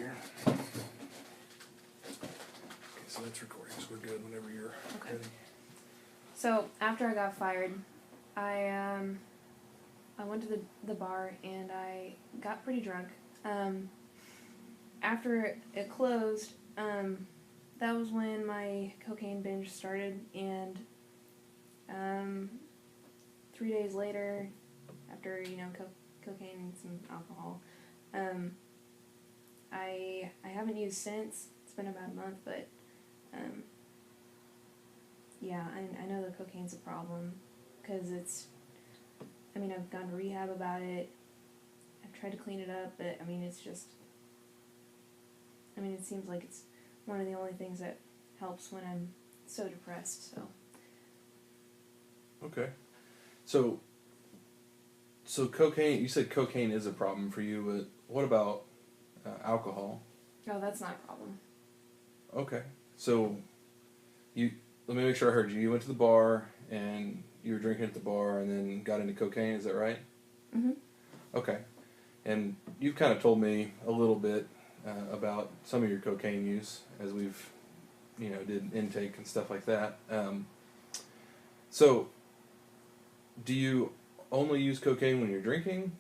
here. Okay, so that's recording, so we're good whenever you're ready. So after I got fired, I went to the bar and I got pretty drunk. After it closed, that was when my cocaine binge started, and 3 days later, after cocaine and some alcohol, I haven't used since. It's been about a month, but yeah, I know that cocaine's a problem because I've gone to rehab about it. I've tried to clean it up, but it's just, it seems like it's one of the only things that helps when I'm so depressed, so. Okay. So cocaine, you said cocaine is a problem for you, but what about alcohol? No, that's not a problem. Okay. So let me make sure I heard you. You went to the bar and you were drinking at the bar and then got into cocaine, is that right? Mm-hmm. Okay. And you've kind of told me a little bit about some of your cocaine use as we've, did intake and stuff like that. So, do you only use cocaine when you're drinking?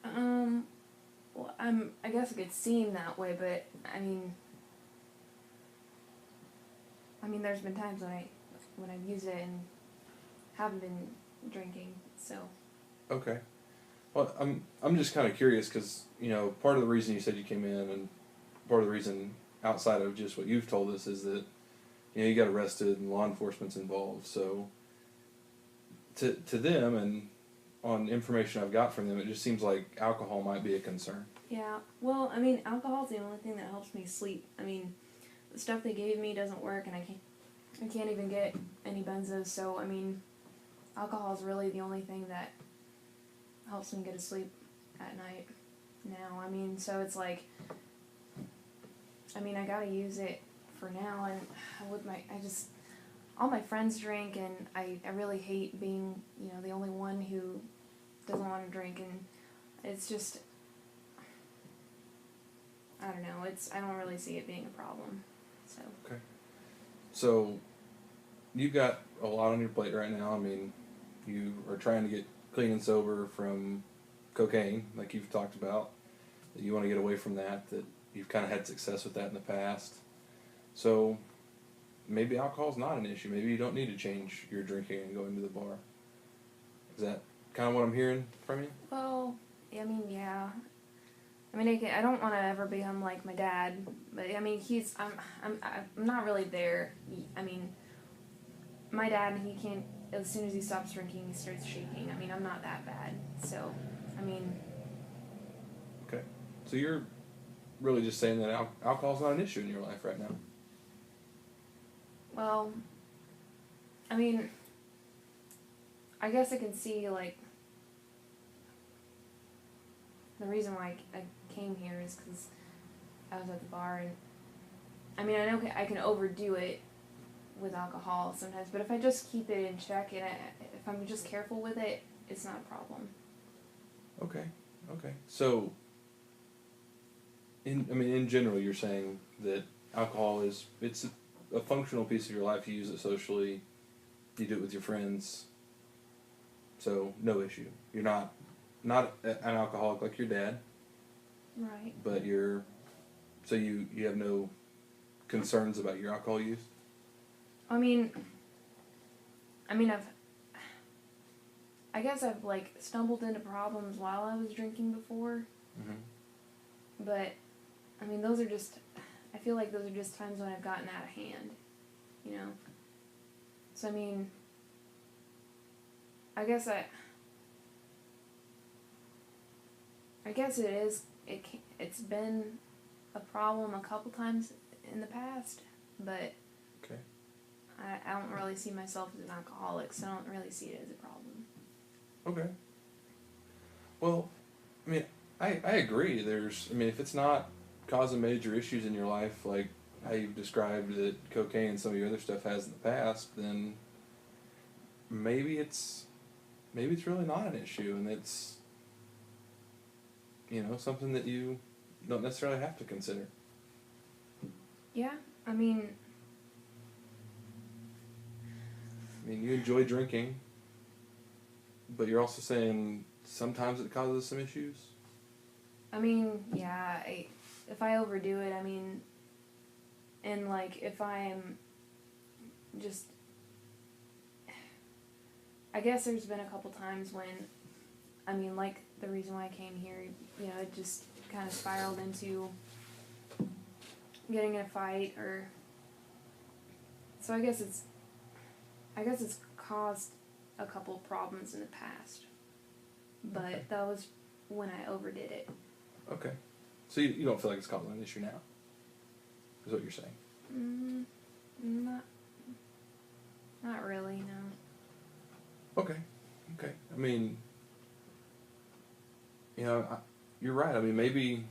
Well, I guess it could seem that way, but there's been times when I've used it and haven't been drinking, so. Okay. Well, I'm just kind of curious because, part of the reason you said you came in and part of the reason outside of just what you've told us is that, you got arrested and law enforcement's involved. So to them and on information I've got from them, it just seems like alcohol might be a concern. Yeah, well, alcohol's the only thing that helps me sleep. The stuff they gave me doesn't work, and I can't even get any benzos, so, alcohol's really the only thing that helps me get to sleep at night now. So it's like, I gotta use it for now, and all my friends drink, and I really hate being, the only one who doesn't want to drink, and it's just, I don't know, I don't really see it being a problem, so. Okay. So, you've got a lot on your plate right now. You are trying to get clean and sober from cocaine, like you've talked about. That you want to get away from that you've kind of had success with that in the past. So, maybe alcohol's not an issue. Maybe you don't need to change your drinking and going to the bar. Is that kind of what I'm hearing from you? Well, yeah. I don't want to ever become like my dad, but I'm not really there. My dad, he can't, as soon as he stops drinking, he starts shaking. I'm not that bad, so, Okay. So you're really just saying that alcohol's not an issue in your life right now? Well, I guess I can see, like, the reason why I came here is because I was at the bar, and I know I can overdo it with alcohol sometimes, but if I just keep it in check and if I'm just careful with it, it's not a problem. Okay. So, in general, you're saying that alcohol it's a functional piece of your life. You use it socially. You do it with your friends. So, no issue. You're not an alcoholic like your dad. Right. But you have no concerns about your alcohol use? I guess I've, like, stumbled into problems while I was drinking before. Mm-hmm. But, those are just, I feel like those are just times when I've gotten out of hand, So, I guess it's been a problem a couple times in the past, but okay. I don't really see myself as an alcoholic, so I don't really see it as a problem. Okay. Well, I agree. If it's not causing major issues in your life, like how you've described that cocaine and some of your other stuff has in the past, then maybe it's really not an issue, and it's something that you don't necessarily have to consider. Yeah, I mean, You enjoy drinking, but you're also saying sometimes it causes some issues. yeah, if I overdo it, and like if I'm just, I guess there's been a couple times when, like the reason why I came here, it just kind of spiraled into getting in a fight, or so I guess it's caused a couple problems in the past, but Okay. that was when I overdid it. Okay. So you don't feel like it's causing an issue now, is what you're saying? Not really, no. Okay. Okay. You're right. Maybe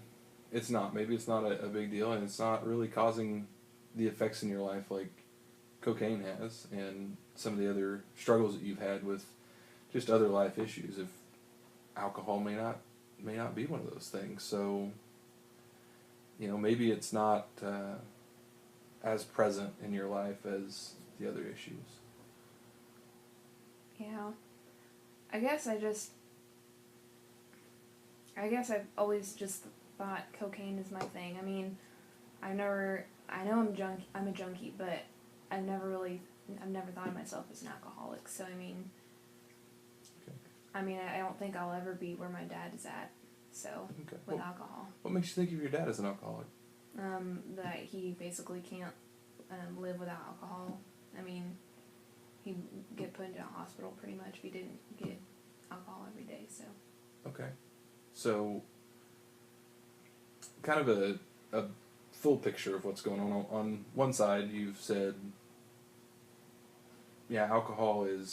it's not. Maybe it's not a big deal, and it's not really causing the effects in your life like cocaine has, and some of the other struggles that you've had with just other life issues. If alcohol may not be one of those things, so maybe it's not as present in your life as the other issues. Yeah. I guess I've always just thought cocaine is my thing. I know I'm a junkie, but I've never thought of myself as an alcoholic. So Okay. I don't think I'll ever be where my dad is at. So Okay. with Well, alcohol, what makes you think of your dad as an alcoholic? that he basically can't live without alcohol. He'd get put into a hospital pretty much if he didn't get alcohol every day. So. Okay. So, kind of a full picture of what's going on. On one side, you've said, yeah, alcohol and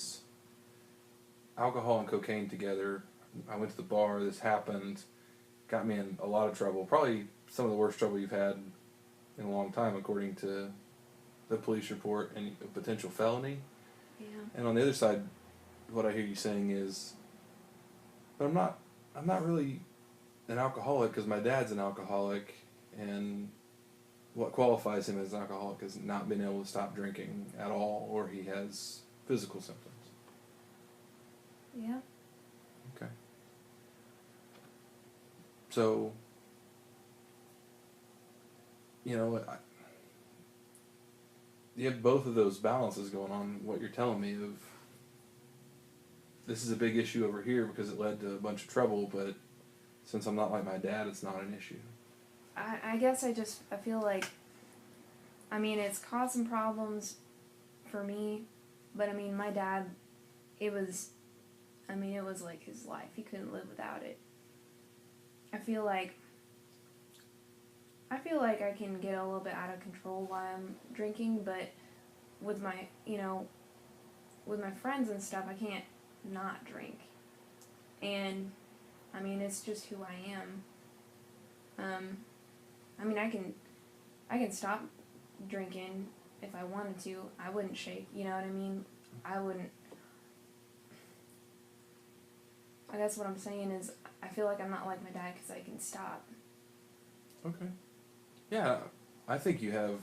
cocaine together. I went to the bar, this happened, got me in a lot of trouble. Probably some of the worst trouble you've had in a long time, according to the police report, and a potential felony. Yeah. And on the other side, what I hear you saying is, but I'm not really an alcoholic because my dad's an alcoholic, and what qualifies him as an alcoholic is not being able to stop drinking at all, or he has physical symptoms. Yeah. Okay. So, you have both of those balances going on. What you're telling me of this is a big issue over here because it led to a bunch of trouble, but since I'm not like my dad, it's not an issue. I guess I feel like, it's caused some problems for me, but my dad, it was like his life. He couldn't live without it. I feel like I can get a little bit out of control while I'm drinking, but with my, with my friends and stuff, I can't not drink. And, it's just who I am. I can stop drinking if I wanted to. I wouldn't shake, you know what I mean? I wouldn't. I guess what I'm saying is I feel like I'm not like my dad because I can stop. Okay. Yeah, I think you have,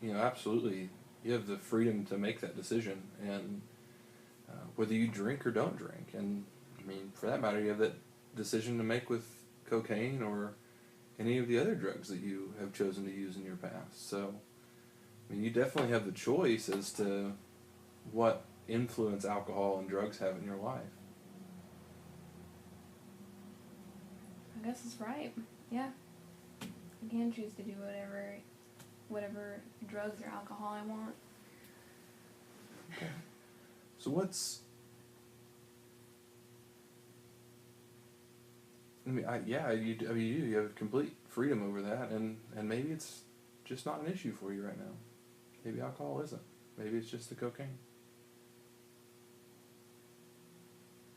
absolutely, you have the freedom to make that decision, and whether you drink or don't drink. And, for that matter, you have that decision to make with cocaine or any of the other drugs that you have chosen to use in your past. So, you definitely have the choice as to what influence alcohol and drugs have in your life. I guess it's right. Yeah. I can choose to do whatever drugs or alcohol I want. Okay. So what's... you have complete freedom over that, and maybe it's just not an issue for you right now. Maybe alcohol isn't. Maybe it's just the cocaine.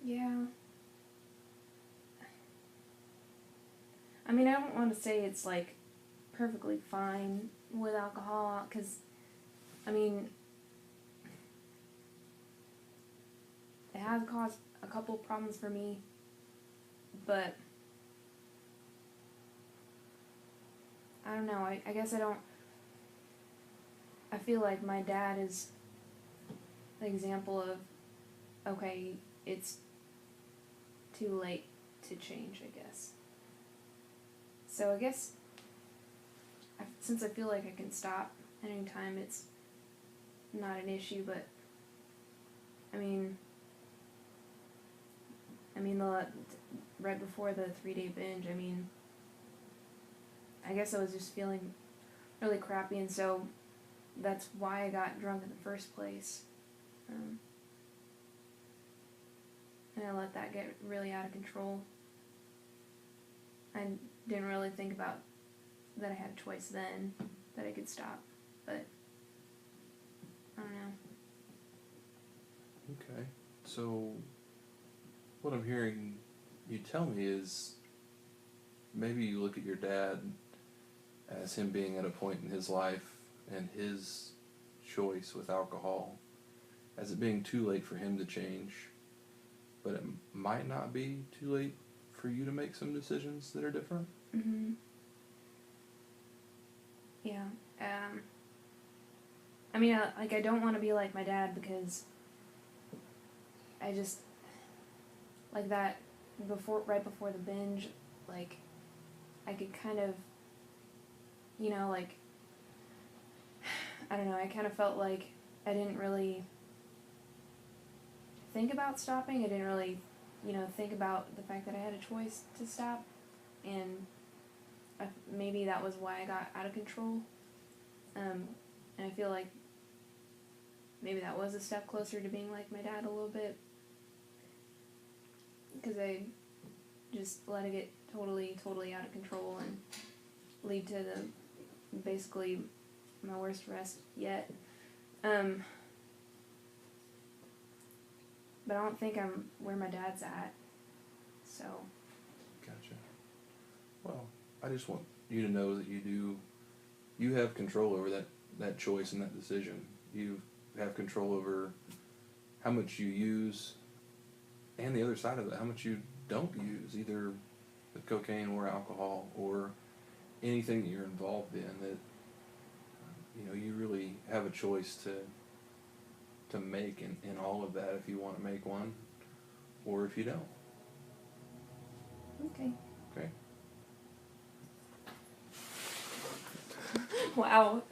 Yeah. I don't want to say it's like perfectly fine with alcohol, because it has caused a couple problems for me, but I don't know. I guess I don't. I feel like my dad is the example of, okay, it's too late to change, I guess. So I guess, since I feel like I can stop at any time, it's not an issue, but, I mean, right before the 3-day binge, I mean, I guess I was just feeling really crappy, and so that's why I got drunk in the first place. And I let that get really out of control. I didn't really think about that I had a choice then, that I could stop, but I don't know. Okay. So, what I'm hearing you tell me is maybe you look at your dad as him being at a point in his life and his choice with alcohol as it being too late for him to change, but it might not be too late for you to make some decisions that are different. Mhm. Yeah. I mean, I don't want to be like my dad, because I just, like that, right before the binge, like, I could kind of, like, I don't know, I kind of felt like I didn't really think about stopping. I didn't really, think about the fact that I had a choice to stop, and maybe that was why I got out of control. And I feel like maybe that was a step closer to being like my dad a little bit, because I just let it get totally out of control and lead to basically my worst rest yet. But I don't think I'm where my dad's at, so. Gotcha. Well, I just want you to know that you have control over that choice and that decision. You have control over how much you use, and the other side of it, how much you don't use, either with cocaine or alcohol or anything that you're involved in. That you really have a choice to make in all of that, if you want to make one, or if you don't. Okay. Okay. Wow.